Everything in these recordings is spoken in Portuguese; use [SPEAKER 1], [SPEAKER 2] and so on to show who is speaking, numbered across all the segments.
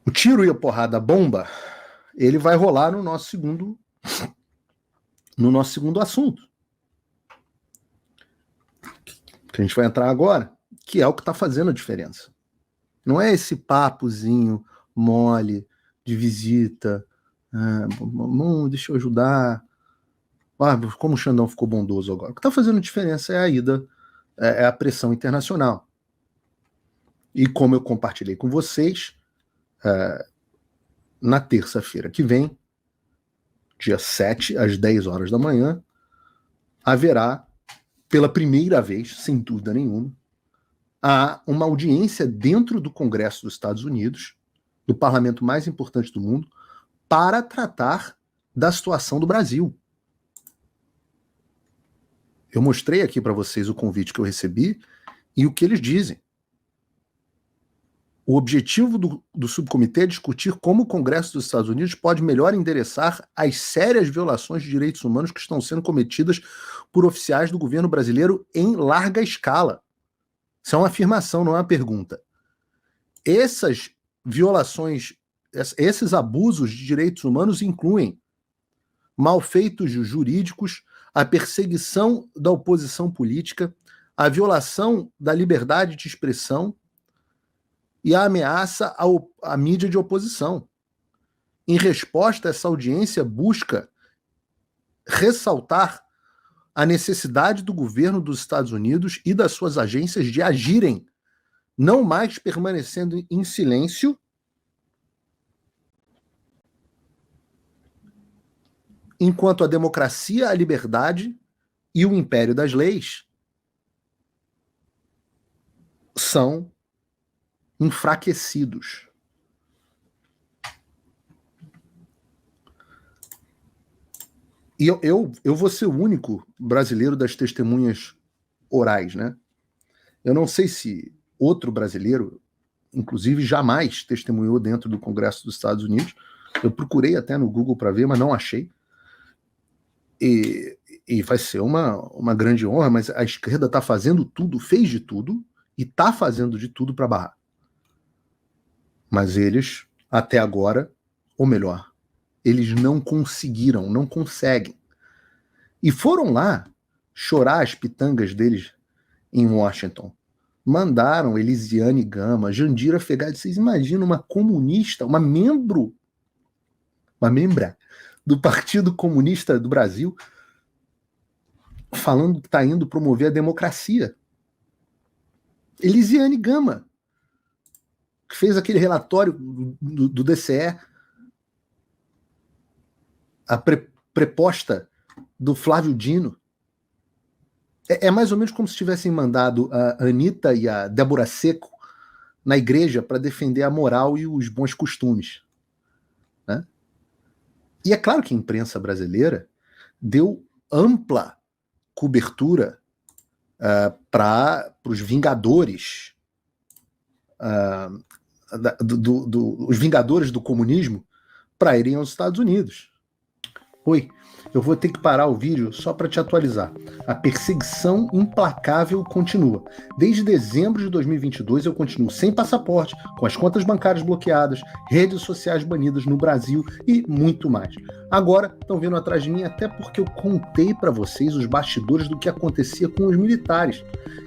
[SPEAKER 1] O tiro e a porrada, a bomba, ele vai rolar no nosso segundo assunto, que a gente vai entrar agora, que é o que está fazendo a diferença. Não é esse papozinho mole de visita, deixa eu ajudar, como o Xandão ficou bondoso agora. O que está fazendo diferença é a ida, é a pressão internacional. E como eu compartilhei com vocês, na terça-feira que vem, dia 7, às 10 horas da manhã, haverá, pela primeira vez, sem dúvida nenhuma, uma audiência dentro do Congresso dos Estados Unidos, do parlamento mais importante do mundo, para tratar da situação do Brasil. Eu mostrei aqui para vocês o convite que eu recebi e o que eles dizem. O objetivo do subcomitê é discutir como o Congresso dos Estados Unidos pode melhor endereçar as sérias violações de direitos humanos que estão sendo cometidas por oficiais do governo brasileiro em larga escala. Isso é uma afirmação, não é uma pergunta. Essas violações, esses abusos de direitos humanos incluem malfeitos jurídicos, a perseguição da oposição política, a violação da liberdade de expressão e a ameaça à mídia de oposição. Em resposta, essa audiência busca ressaltar a necessidade do governo dos Estados Unidos e das suas agências de agirem, não mais permanecendo em silêncio, enquanto a democracia, a liberdade e o império das leis são enfraquecidos. E eu vou ser o único brasileiro das testemunhas orais, né? Eu não sei se outro brasileiro, inclusive, jamais testemunhou dentro do Congresso dos Estados Unidos. Eu procurei até no Google para ver, mas não achei. E vai ser uma grande honra, mas a esquerda está fazendo tudo, fez de tudo, e está fazendo de tudo para barrar. Mas eles, até agora, ou melhor, eles não conseguiram, não conseguem. E foram lá chorar as pitangas deles em Washington. Mandaram Elisiane Gama, Jandira Fegali. Vocês imaginam uma comunista, uma membra do Partido Comunista do Brasil, falando que está indo promover a democracia. Elisiane Gama, que fez aquele relatório do DCE, a preposta do Flávio Dino. É mais ou menos como se tivessem mandado a Anitta e a Débora Seco na igreja para defender a moral e os bons costumes. Né? E é claro que a imprensa brasileira deu ampla cobertura para os vingadores, os vingadores do comunismo, para irem aos Estados Unidos. Oi, eu vou ter que parar o vídeo só para te atualizar. A perseguição implacável continua. Desde dezembro de 2022 eu continuo sem passaporte, com as contas bancárias bloqueadas, redes sociais banidas no Brasil e muito mais. Agora estão vindo atrás de mim até porque eu contei para vocês os bastidores do que acontecia com os militares.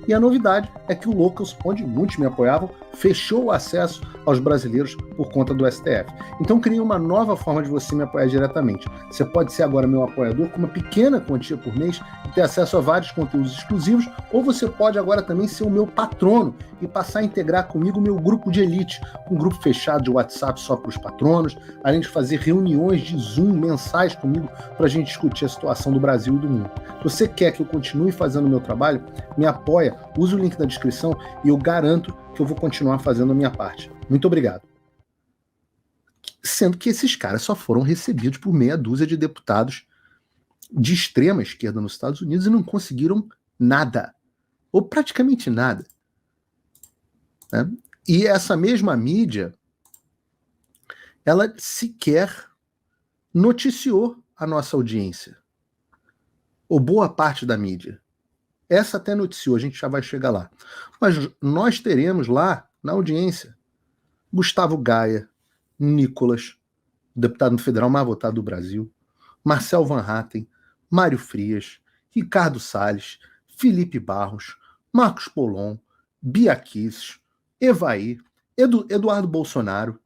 [SPEAKER 1] E a novidade é que o Locals, onde muitos me apoiavam, fechou o acesso aos brasileiros por conta do STF. Então criei uma nova forma de você me apoiar diretamente. Você pode ser agora meu apoiador com uma pequena quantia por mês e ter acesso a vários conteúdos exclusivos, ou você pode agora também ser o meu patrono e passar a integrar comigo o meu grupo de elite, um grupo fechado de WhatsApp só para os patronos, além de fazer reuniões de Zoom mensais comigo para a gente discutir a situação do Brasil e do mundo. Se você quer que eu continue fazendo o meu trabalho, me apoia, use o link na descrição e eu garanto que eu vou continuar fazendo a minha parte. Muito obrigado. Sendo que esses caras só foram recebidos por meia dúzia de deputados de extrema esquerda nos Estados Unidos e não conseguiram nada, ou praticamente nada. Né? E essa mesma mídia, ela sequer noticiou a nossa audiência, ou boa parte da mídia. Essa até noticiou, a gente já vai chegar lá. Mas nós teremos lá, na audiência, Gustavo Gaia, Nicolas, deputado federal mais votado do Brasil, Marcel Van Hatten, Mário Frias, Ricardo Salles, Felipe Barros, Marcos Polon, Bia Kicis, Evaí, Eduardo Bolsonaro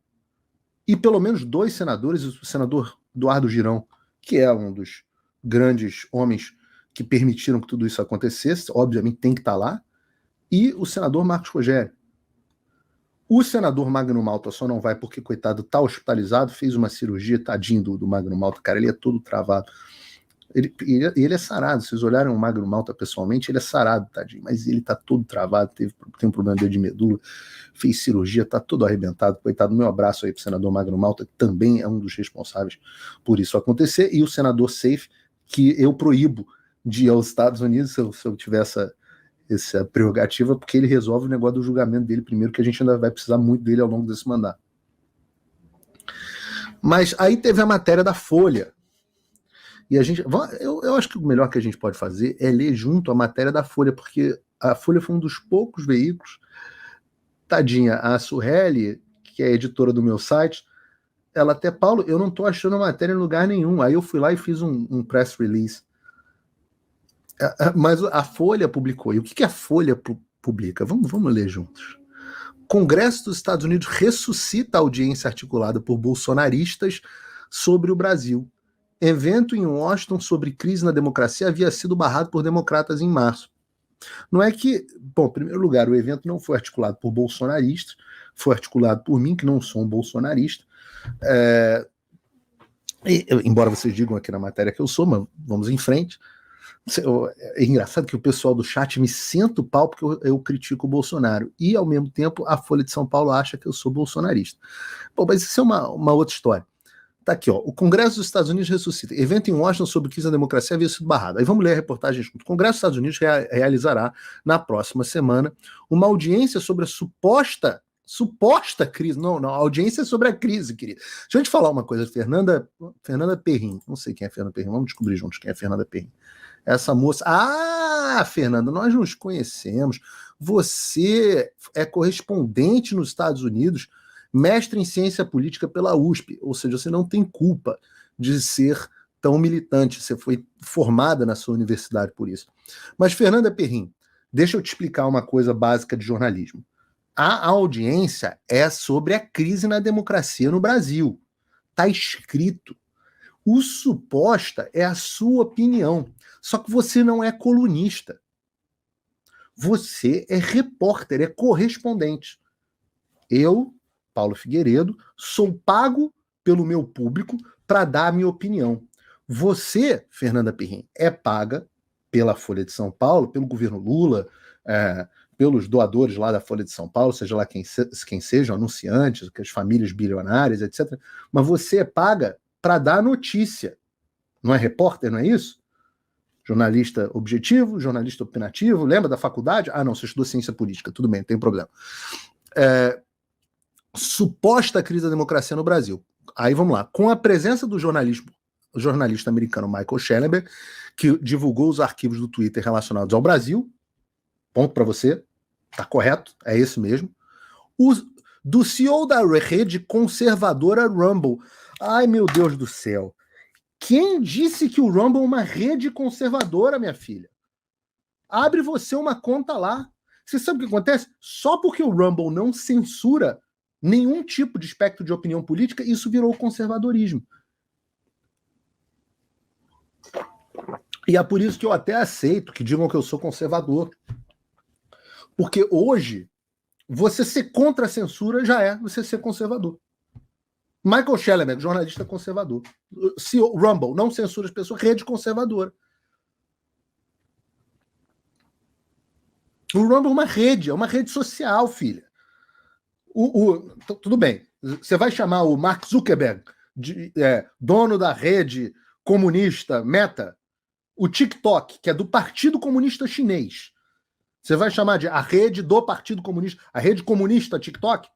[SPEAKER 1] e pelo menos 2 senadores, o senador Eduardo Girão, que é um dos grandes homens que permitiram que tudo isso acontecesse, obviamente tem que estar lá, e o senador Marcos Rogério. O senador Magno Malta só não vai porque, coitado, está hospitalizado, fez uma cirurgia, tadinho do Magno Malta, cara, ele é todo travado. Ele é sarado, se vocês olharem o Magno Malta pessoalmente, ele é sarado, tadinho, mas ele tá todo travado, tem um problema de medula, fez cirurgia, tá todo arrebentado, coitado. Meu abraço aí pro senador Magno Malta, que também é um dos responsáveis por isso acontecer, e o senador Safe, que eu proíbo de ir aos Estados Unidos se eu tiver essa prerrogativa, porque ele resolve o negócio do julgamento dele primeiro, que a gente ainda vai precisar muito dele ao longo desse mandato. Mas aí teve a matéria da Folha. E a gente, eu acho que o melhor que a gente pode fazer é ler junto a matéria da Folha, porque a Folha foi um dos poucos veículos. Tadinha, a Suheli, que é editora do meu site, ela até, Paulo, eu não estou achando a matéria em lugar nenhum. Aí eu fui lá e fiz um press release. Mas a Folha publicou. E o que a Folha publica? Vamos ler juntos. Congresso dos Estados Unidos ressuscita a audiência articulada por bolsonaristas sobre o Brasil. Evento em Washington sobre crise na democracia havia sido barrado por democratas em março. Não é que, bom, em primeiro lugar, o evento não foi articulado por bolsonaristas, foi articulado por mim, que não sou um bolsonarista. Embora vocês digam aqui na matéria que eu sou, mas vamos em frente. É engraçado que o pessoal do chat me senta o pau porque eu critico o Bolsonaro. E, ao mesmo tempo, a Folha de São Paulo acha que eu sou bolsonarista. Bom, mas isso é uma outra história. Tá aqui, ó. O Congresso dos Estados Unidos ressuscita. Evento em Washington sobre crise na democracia havia sido barrado. Aí vamos ler a reportagem junto. O Congresso dos Estados Unidos realizará, na próxima semana, uma audiência sobre a suposta crise. Não, a audiência é sobre a crise, querido. Deixa eu te falar uma coisa. Fernanda Perrin. Não sei quem é Fernanda Perrin. Vamos descobrir juntos quem é Fernanda Perrin. Essa moça... Ah, Fernanda, nós nos conhecemos. Você é correspondente nos Estados Unidos, mestre em ciência política pela USP, ou seja, você não tem culpa de ser tão militante, você foi formada na sua universidade por isso. Mas, Fernanda Perrin, deixa eu te explicar uma coisa básica de jornalismo. A audiência é sobre a crise na democracia no Brasil. Está escrito. O suposta é a sua opinião, só que você não é colunista. Você é repórter, é correspondente. Eu, Paulo Figueiredo, sou pago pelo meu público para dar a minha opinião. Você, Fernanda Perrin, é paga pela Folha de São Paulo, pelo governo Lula, pelos doadores lá da Folha de São Paulo, seja lá quem sejam, anunciantes, as famílias bilionárias, etc. Mas você é paga para dar notícia. Não é repórter, não é isso? Jornalista objetivo, jornalista opinativo, lembra da faculdade? Ah, não, você estudou ciência política, tudo bem, não tem problema. Suposta crise da democracia no Brasil. Aí vamos lá. Com a presença do jornalista americano Michael Schellenberg, que divulgou os arquivos do Twitter relacionados ao Brasil, ponto para você, tá correto, é esse mesmo. Do CEO da rede conservadora Rumble. Ai, meu Deus do céu. Quem disse que o Rumble é uma rede conservadora, minha filha? Abre você uma conta lá. Você sabe o que acontece? Só porque o Rumble não censura nenhum tipo de espectro de opinião política, isso virou conservadorismo. E é por isso que eu até aceito que digam que eu sou conservador. Porque hoje, você ser contra a censura já é você ser conservador. Michael Schellenberg, jornalista conservador. CEO Rumble, não censura as pessoas, rede conservadora. O Rumble é uma rede social, filha. Tudo bem, você vai chamar o Mark Zuckerberg, dono da rede comunista Meta, o TikTok, que é do Partido Comunista Chinês. Você vai chamar de a rede do Partido Comunista, a rede comunista TikTok?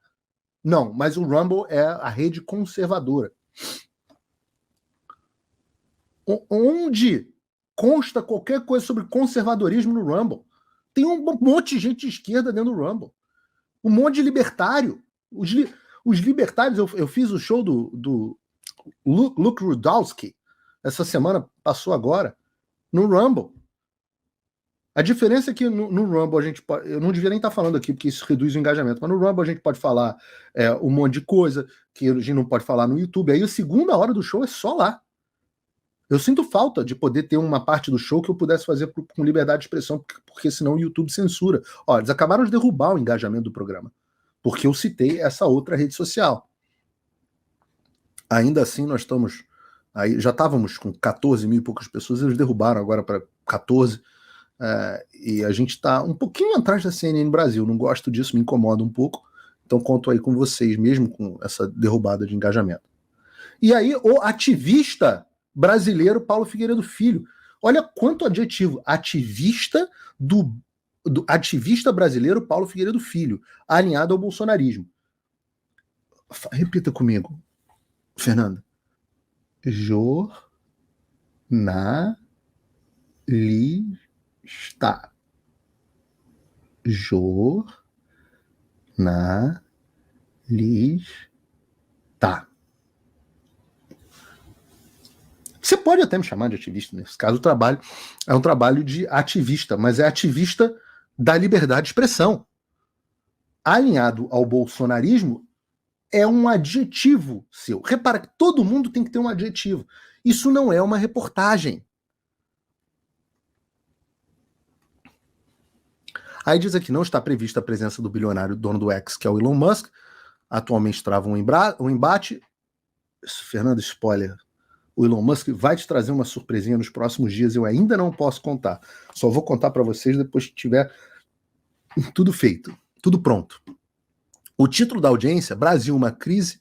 [SPEAKER 1] Não, mas o Rumble é a rede conservadora. Onde consta qualquer coisa sobre conservadorismo no Rumble? Tem um monte de gente de esquerda dentro do Rumble. Um monte de libertário. Os libertários, eu fiz o show do Luke Rudolsky, essa semana, passou agora, no Rumble. A diferença é que no Rumble a gente pode. Eu não devia nem estar falando aqui, porque isso reduz o engajamento, mas no Rumble a gente pode falar um monte de coisa que a gente não pode falar no YouTube. Aí a segunda hora do show é só lá. Eu sinto falta de poder ter uma parte do show que eu pudesse fazer com liberdade de expressão, porque senão o YouTube censura. Ó, eles acabaram de derrubar o engajamento do programa, porque eu citei essa outra rede social. Ainda assim, nós estamos. Aí, já estávamos com 14 mil e poucas pessoas, eles derrubaram agora para 14. E a gente está um pouquinho atrás da CNN Brasil. Não gosto disso, me incomoda um pouco. Então conto aí com vocês, mesmo com essa derrubada de engajamento. E aí, o ativista brasileiro Paulo Figueiredo Filho. Olha quanto adjetivo. Ativista do ativista brasileiro Paulo Figueiredo Filho, alinhado ao bolsonarismo. Repita comigo, Fernanda. Jornalista. Jornalista. Você pode até me chamar de ativista, nesse caso o trabalho é um trabalho de ativista, mas é ativista da liberdade de expressão. Alinhado ao bolsonarismo é um adjetivo seu. Repara que todo mundo tem que ter um adjetivo. Isso não é uma reportagem. Aí diz aqui, não está prevista a presença do bilionário dono do X, que é o Elon Musk. Atualmente trava um embate. Fernando, spoiler. O Elon Musk vai te trazer uma surpresinha nos próximos dias. Eu ainda não posso contar. Só vou contar para vocês depois que tiver tudo feito, tudo pronto. O título da audiência, Brasil, uma crise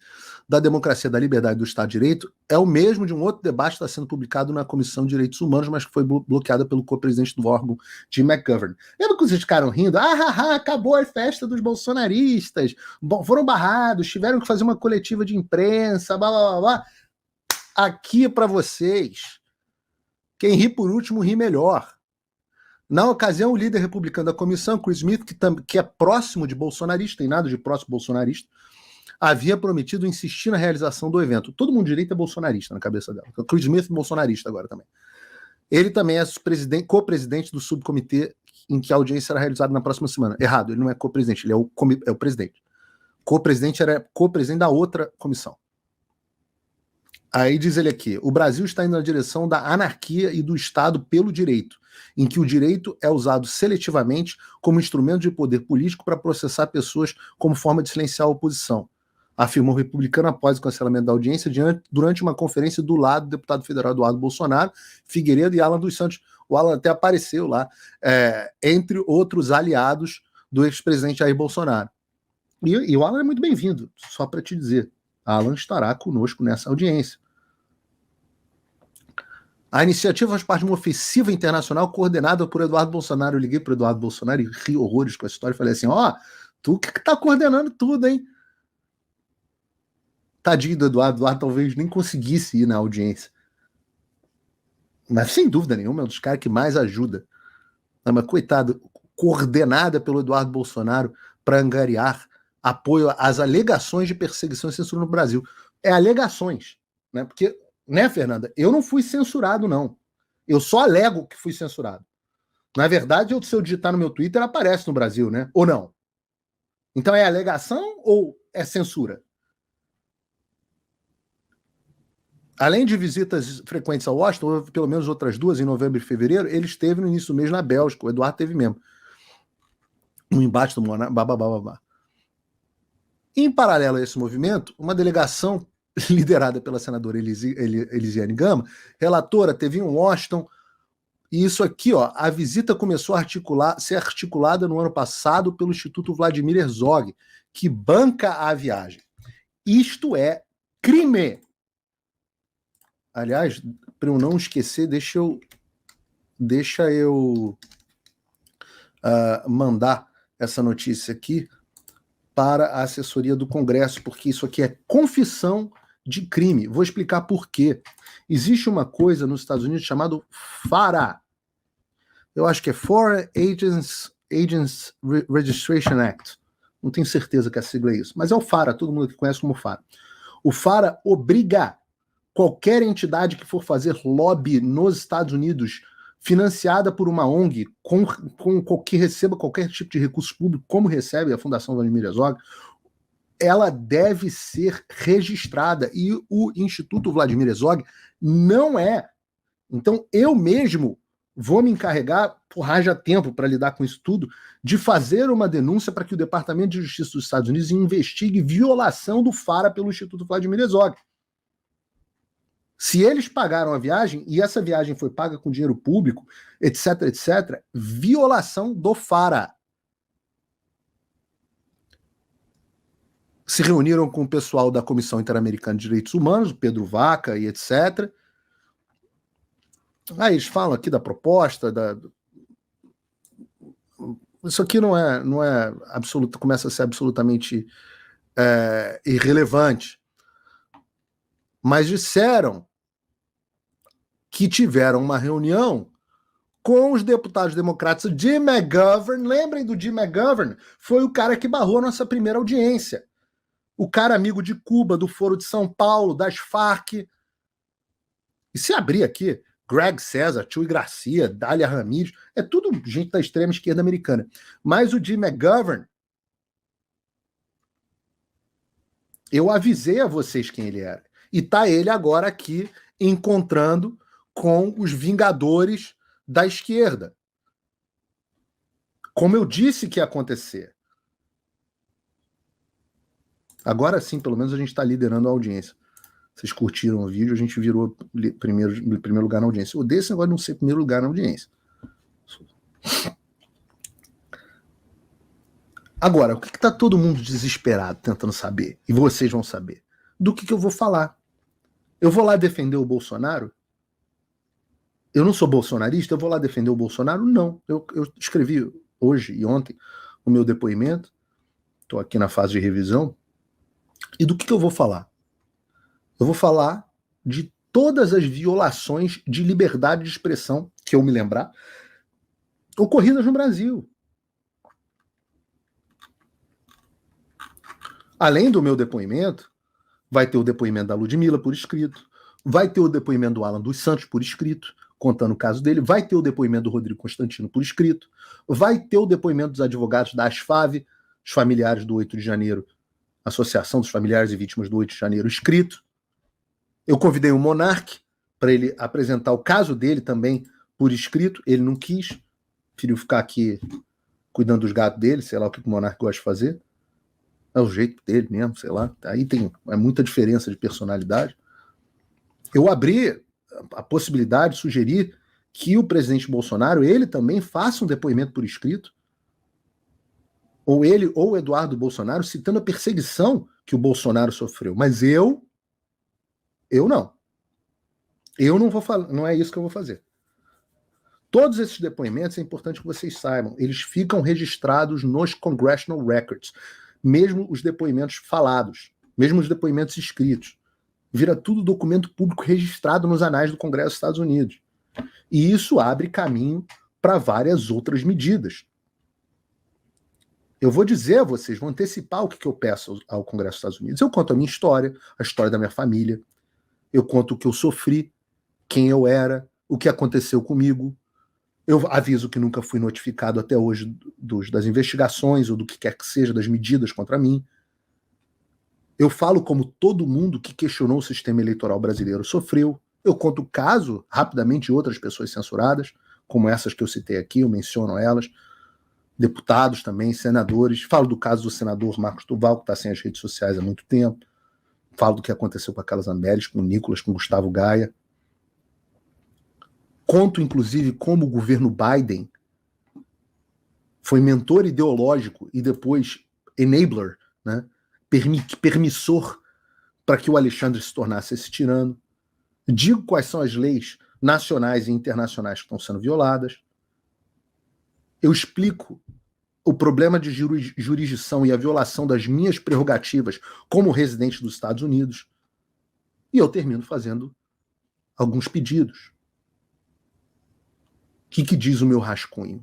[SPEAKER 1] da democracia, da liberdade e do Estado de Direito, é o mesmo de um outro debate que está sendo publicado na Comissão de Direitos Humanos, mas que foi bloqueada pelo co-presidente do órgão, Jim McGovern. Lembra que vocês ficaram rindo? Acabou a festa dos bolsonaristas, foram barrados, tiveram que fazer uma coletiva de imprensa, blá, blá, blá, blá. Aqui é para vocês. Quem ri por último, ri melhor. Na ocasião, o líder republicano da comissão, Chris Smith, que é próximo de bolsonarista, tem nada de próximo bolsonarista, havia prometido insistir na realização do evento. Todo mundo de direita é bolsonarista na cabeça dela. Chris Smith é bolsonarista agora também. Ele também é co-presidente do subcomitê em que a audiência será realizada na próxima semana. Errado, ele não é co-presidente, ele é o presidente. Co-presidente era co-presidente da outra comissão. Aí diz ele aqui, o Brasil está indo na direção da anarquia e do Estado pelo direito, em que o direito é usado seletivamente como instrumento de poder político para processar pessoas como forma de silenciar a oposição, afirmou o republicano após o cancelamento da audiência durante uma conferência do lado do deputado federal Eduardo Bolsonaro, Figueiredo e Alan dos Santos. O Alan até apareceu lá, entre outros aliados do ex-presidente Jair Bolsonaro. E o Alan é muito bem-vindo, só para te dizer. Alan estará conosco nessa audiência. A iniciativa faz parte de uma ofensiva internacional coordenada por Eduardo Bolsonaro. Eu liguei para o Eduardo Bolsonaro e ri horrores com a história. Falei assim, tu que tá coordenando tudo, hein? Tadinho do Eduardo. Eduardo talvez nem conseguisse ir na audiência. Mas sem dúvida nenhuma é um dos caras que mais ajuda. Mas coitado, coordenada pelo Eduardo Bolsonaro para angariar apoio às alegações de perseguição e censura no Brasil. É alegações, né? Porque, né, Fernanda? Eu não fui censurado, não. Eu só alego que fui censurado. Na verdade, se eu digitar no meu Twitter, aparece no Brasil, né? Ou não? Então é alegação ou é censura? Além de visitas frequentes a Washington, houve pelo menos outras duas em novembro e fevereiro. Ele esteve no início do mês na Bélgica. O Eduardo teve mesmo. Um embate do Monarca, babá. Em paralelo a esse movimento, uma delegação liderada pela senadora Elisiane Gama, relatora, teve em Washington, e isso aqui, a visita começou a ser articulada no ano passado pelo Instituto Vladimir Herzog, que banca a viagem. Isto é crime. Aliás, para eu não esquecer, deixa eu mandar essa notícia aqui para a assessoria do Congresso, porque isso aqui é confissão de crime. Vou explicar por quê. Existe uma coisa nos Estados Unidos chamada FARA. Eu acho que é Foreign Agents Registration Act. não tenho certeza que a sigla é isso, mas é o FARA, todo mundo que conhece como FARA. O FARA obriga qualquer entidade que for fazer lobby nos Estados Unidos, financiada por uma ONG, que receba qualquer tipo de recurso público, como recebe a Fundação Vladimir Herzog, ela deve ser registrada, e o Instituto Vladimir Herzog não é. Então, eu mesmo vou me encarregar, haja tempo para lidar com isso tudo, de fazer uma denúncia para que o Departamento de Justiça dos Estados Unidos investigue violação do FARA pelo Instituto Vladimir Herzog. Se eles pagaram a viagem, e essa viagem foi paga com dinheiro público, etc, etc, violação do FARA. Se reuniram com o pessoal da Comissão Interamericana de Direitos Humanos, Pedro Vaca e etc. Aí eles falam aqui da proposta, isso aqui não é absoluto, começa a ser absolutamente irrelevante. Mas disseram que tiveram uma reunião com os deputados democratas. Jim McGovern, lembrem do Jim McGovern? Foi o cara que barrou a nossa primeira audiência. O cara amigo de Cuba, do Foro de São Paulo, das Farc. E se abrir aqui, Greg César, Tio Gracia, Dália Ramírez, é tudo gente da extrema esquerda americana. Mas o Jim McGovern, eu avisei a vocês quem ele era. E tá ele agora aqui encontrando com os vingadores da esquerda. Como eu disse que ia acontecer. Agora sim, pelo menos a gente está liderando a audiência. Vocês curtiram o vídeo, a gente virou primeiro lugar na audiência. Eu odeio esse negócio de não ser primeiro lugar na audiência. Agora, o que está todo mundo desesperado tentando saber? E vocês vão saber. Do que eu vou falar? Eu vou lá defender o Bolsonaro? Eu não sou bolsonarista, eu vou lá defender o Bolsonaro? Não. Eu escrevi hoje e ontem o meu depoimento. Estou aqui na fase de revisão. E do que eu vou falar? Eu vou falar de todas as violações de liberdade de expressão, que eu me lembrar, ocorridas no Brasil. Além do meu depoimento, vai ter o depoimento da Ludmilla por escrito, vai ter o depoimento do Alan dos Santos por escrito, contando o caso dele, vai ter o depoimento do Rodrigo Constantino por escrito, vai ter o depoimento dos advogados da ASFAV, os familiares do 8 de janeiro, Associação dos Familiares e Vítimas do 8 de janeiro, escrito. Eu convidei o Monark para ele apresentar o caso dele também por escrito, ele não quis, preferiu ficar aqui cuidando dos gatos dele, sei lá o que o Monark gosta de fazer. É o jeito dele mesmo, sei lá. Aí tem muita diferença de personalidade. Eu abri a possibilidade, sugeri que o presidente Bolsonaro, ele também faça um depoimento por escrito, ou ele ou o Eduardo Bolsonaro, citando a perseguição que o Bolsonaro sofreu. Mas eu não. Eu não vou falar, não é isso que eu vou fazer. Todos esses depoimentos, é importante que vocês saibam, eles ficam registrados nos Congressional Records, mesmo os depoimentos falados, mesmo os depoimentos escritos. Vira tudo documento público registrado nos anais do Congresso dos Estados Unidos. E isso abre caminho para várias outras medidas. Eu vou dizer a vocês, vou antecipar o que eu peço ao Congresso dos Estados Unidos. Eu conto a minha história, a história da minha família, eu conto o que eu sofri, quem eu era, o que aconteceu comigo. Eu aviso que nunca fui notificado até hoje das investigações ou do que quer que seja, das medidas contra mim. Eu falo como todo mundo que questionou o sistema eleitoral brasileiro sofreu. Eu conto o caso, rapidamente, de outras pessoas censuradas, como essas que eu citei aqui, eu menciono elas. Deputados também, senadores. Falo do caso do senador Marcos Duval, que está sem as redes sociais há muito tempo. Falo do que aconteceu com a Carla Zambelli, com o Nicolas, com o Gustavo Gaia. Conto, inclusive, como o governo Biden foi mentor ideológico e depois enabler, né? Permissor para que o Alexandre se tornasse esse tirano. Digo quais são as leis nacionais e internacionais que estão sendo violadas. Eu explico o problema de jurisdição e a violação das minhas prerrogativas como residente dos Estados Unidos. E eu termino fazendo alguns pedidos. O que diz o meu rascunho?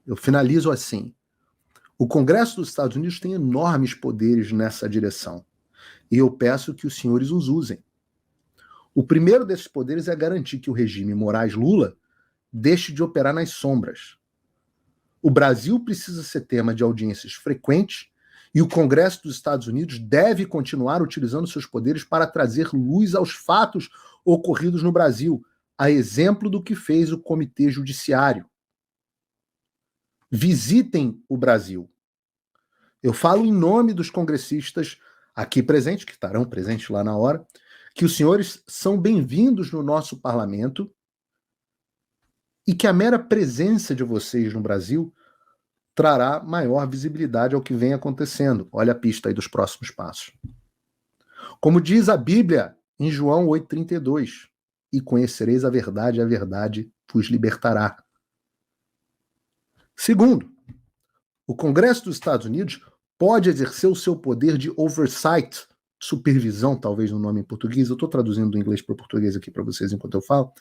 [SPEAKER 1] Eu finalizo assim. O Congresso dos Estados Unidos tem enormes poderes nessa direção. E eu peço que os senhores os usem. O primeiro desses poderes é garantir que o regime Moraes-Lula deixe de operar nas sombras. O Brasil precisa ser tema de audiências frequentes e o Congresso dos Estados Unidos deve continuar utilizando seus poderes para trazer luz aos fatos ocorridos no Brasil, a exemplo do que fez o Comitê Judiciário. Visitem o Brasil. Eu falo em nome dos congressistas aqui presentes, que estarão presentes lá na hora, que os senhores são bem-vindos no nosso parlamento e que a mera presença de vocês no Brasil trará maior visibilidade ao que vem acontecendo. Olha a pista aí dos próximos passos. Como diz a Bíblia em João 8,32, e conhecereis a verdade vos libertará. Segundo, o Congresso dos Estados Unidos pode exercer o seu poder de oversight, supervisão, talvez no nome em português, eu estou traduzindo do inglês para o português aqui para vocês enquanto eu falo,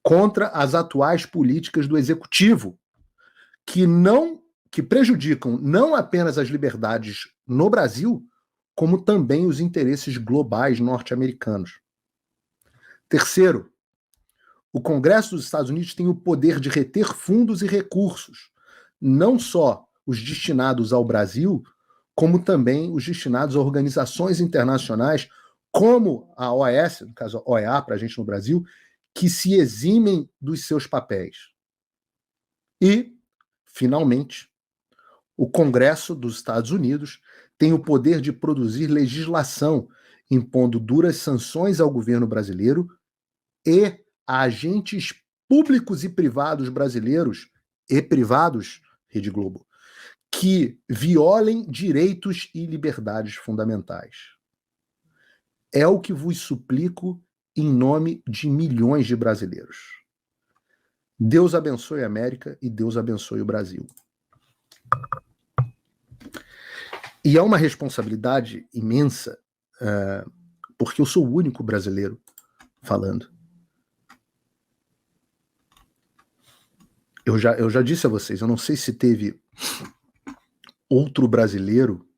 [SPEAKER 1] contra as atuais políticas do Executivo, que prejudicam não apenas as liberdades no Brasil, como também os interesses globais norte-americanos. Terceiro, o Congresso dos Estados Unidos tem o poder de reter fundos e recursos, não só os destinados ao Brasil, como também os destinados a organizações internacionais, como a OAS, no caso a OEA para a gente no Brasil, que se eximem dos seus papéis. E, finalmente, o Congresso dos Estados Unidos tem o poder de produzir legislação, impondo duras sanções ao governo brasileiro e a agentes públicos e privados brasileiros e privados, Rede Globo, que violem direitos e liberdades fundamentais. É o que vos suplico em nome de milhões de brasileiros. Deus abençoe a América e Deus abençoe o Brasil. E é uma responsabilidade imensa, porque eu sou o único brasileiro falando. Eu já disse a vocês, eu não sei se teve outro brasileiro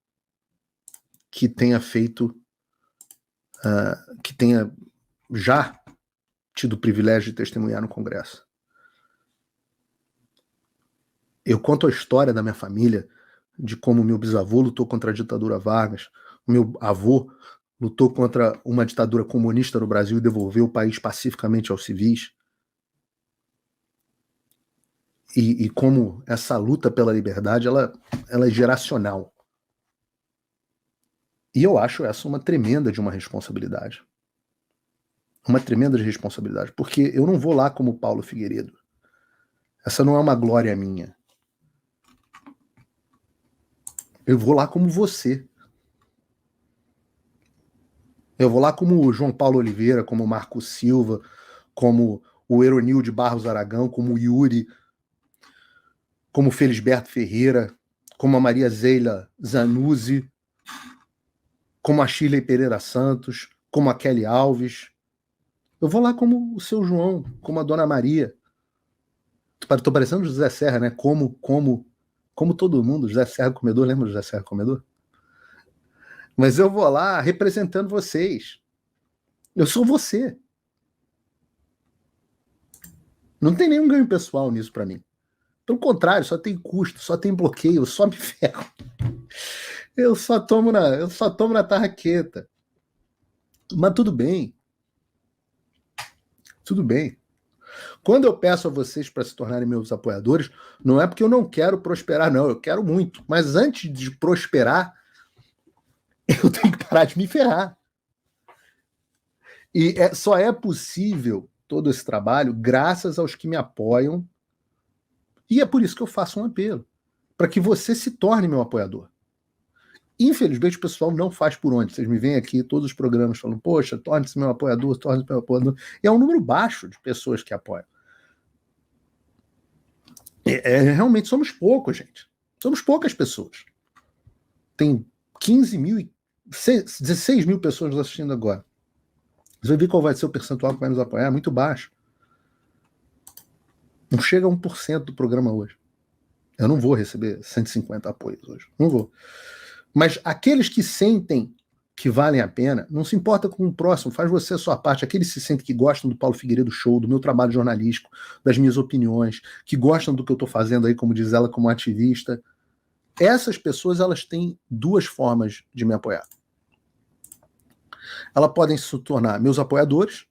[SPEAKER 1] que tenha feito, que tenha já tido o privilégio de testemunhar no Congresso. Eu conto a história da minha família, de como meu bisavô lutou contra a ditadura Vargas, meu avô lutou contra uma ditadura comunista no Brasil e devolveu o país pacificamente aos civis. E como essa luta pela liberdade, ela é geracional. E eu acho essa uma tremenda de uma responsabilidade. Uma tremenda de responsabilidade, porque eu não vou lá como Paulo Figueiredo. Essa não é uma glória minha. Eu vou lá como você. Eu vou lá como o João Paulo Oliveira, como o Marco Silva, como o Eronil de Barros Aragão, como o Yuri, como o Felisberto Ferreira, como a Maria Zeila Zanuzzi, como a Shirley Pereira Santos, como a Kelly Alves. Eu vou lá como o seu João, como a Dona Maria. Tô parecendo o José Serra, né? Como todo mundo, José Serra Comedor, lembra do José Serra Comedor? Mas eu vou lá representando vocês. Eu sou você. Não tem nenhum ganho pessoal nisso para mim. Pelo contrário, só tem custo, só tem bloqueio, eu só me ferro. Eu só tomo na tarraqueta. Mas tudo bem. Tudo bem. Quando eu peço a vocês para se tornarem meus apoiadores, não é porque eu não quero prosperar, não. Eu quero muito. Mas antes de prosperar, eu tenho que parar de me ferrar. E só é possível todo esse trabalho graças aos que me apoiam. E é por isso que eu faço um apelo, para que você se torne meu apoiador. Infelizmente, o pessoal não faz por onde. Vocês me veem aqui, todos os programas falando, poxa, torne-se meu apoiador, torne-se meu apoiador. E é um número baixo de pessoas que apoiam. Realmente somos poucos, gente. Somos poucas pessoas. Tem 16 mil pessoas nos assistindo agora. Você vai ver qual vai ser o percentual que vai nos apoiar, é muito baixo. Não chega a 1% do programa hoje. Eu não vou receber 150 apoios hoje. Não vou. Mas aqueles que sentem que valem a pena, não se importa com o próximo, faz você a sua parte. Aqueles que se sentem que gostam do Paulo Figueiredo Show, do meu trabalho jornalístico, das minhas opiniões, que gostam do que eu estou fazendo aí, como diz ela, como ativista. Essas pessoas, elas têm duas formas de me apoiar. Elas podem se tornar meus apoiadores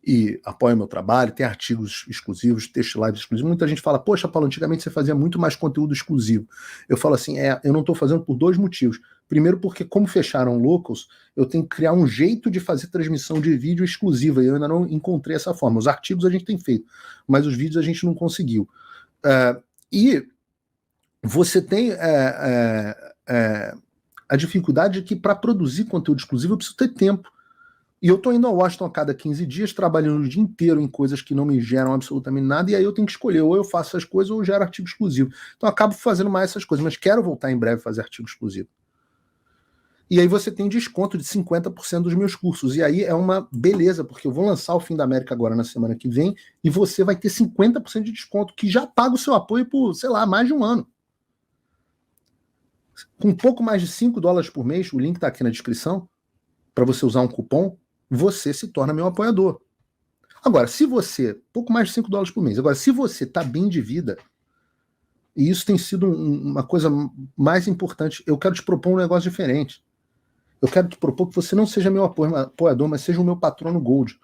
[SPEAKER 1] e apoiam meu trabalho, tem artigos exclusivos, textos lives exclusivos. Muita gente fala, poxa, Paulo, antigamente você fazia muito mais conteúdo exclusivo. Eu falo assim, eu não estou fazendo por dois motivos. Primeiro porque, como fecharam Locals, eu tenho que criar um jeito de fazer transmissão de vídeo exclusiva, e eu ainda não encontrei essa forma. Os artigos a gente tem feito, mas os vídeos a gente não conseguiu. E você tem a dificuldade de que, para produzir conteúdo exclusivo, eu preciso ter tempo. E eu tô indo a Washington a cada 15 dias, trabalhando o dia inteiro em coisas que não me geram absolutamente nada, e aí eu tenho que escolher, ou eu faço essas coisas, ou eu gero artigo exclusivo. Então eu acabo fazendo mais essas coisas, mas quero voltar em breve a fazer artigo exclusivo. E aí você tem desconto de 50% dos meus cursos, e aí é uma beleza, porque eu vou lançar o Fim da América agora na semana que vem, e você vai ter 50% de desconto, que já paga o seu apoio por, sei lá, mais de um ano. Com um pouco mais de $5 por mês, o link está aqui na descrição, para você usar um cupom, você se torna meu apoiador. Agora, se você, pouco mais de $5 por mês, agora, se você está bem de vida, e isso tem sido uma coisa mais importante, eu quero te propor um negócio diferente. Eu quero te propor que você não seja meu apoiador, mas seja o meu patrono Gold.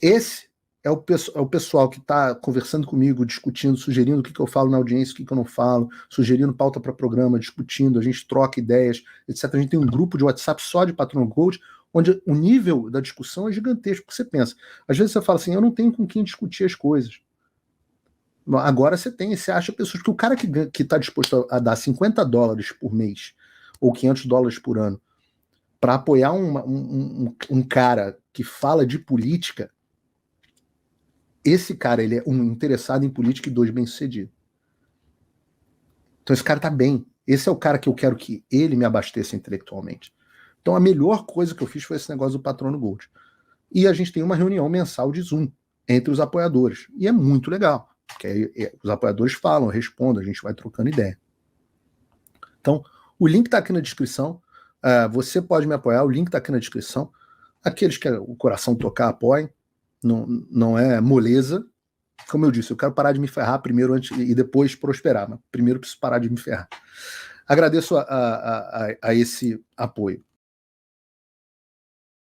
[SPEAKER 1] Esse é o pessoal que está conversando comigo, discutindo, sugerindo o que eu falo na audiência, o que eu não falo, sugerindo pauta para programa, discutindo, a gente troca ideias, etc. A gente tem um grupo de WhatsApp só de patrono Gold, onde o nível da discussão é gigantesco, porque você pensa. Às vezes você fala assim, eu não tenho com quem discutir as coisas. Agora você tem, você acha pessoas, que o cara que está disposto a dar $50 por mês, ou $500 por ano, para apoiar um cara que fala de política, esse cara, ele é um interessado em política e dois bem-sucedido. Então esse cara tá bem. Esse é o cara que eu quero que ele me abasteça intelectualmente. Então a melhor coisa que eu fiz foi esse negócio do Patrono Gold. E a gente tem uma reunião mensal de Zoom entre os apoiadores. E é muito legal, porque aí os apoiadores falam, respondem, a gente vai trocando ideia. Então, o link tá aqui na descrição. Você pode me apoiar, o link tá aqui na descrição. Aqueles que o coração tocar, apoiem. Não é moleza. Como eu disse, eu quero parar de me ferrar primeiro e depois prosperar, mas primeiro preciso parar de me ferrar. Agradeço a esse apoio.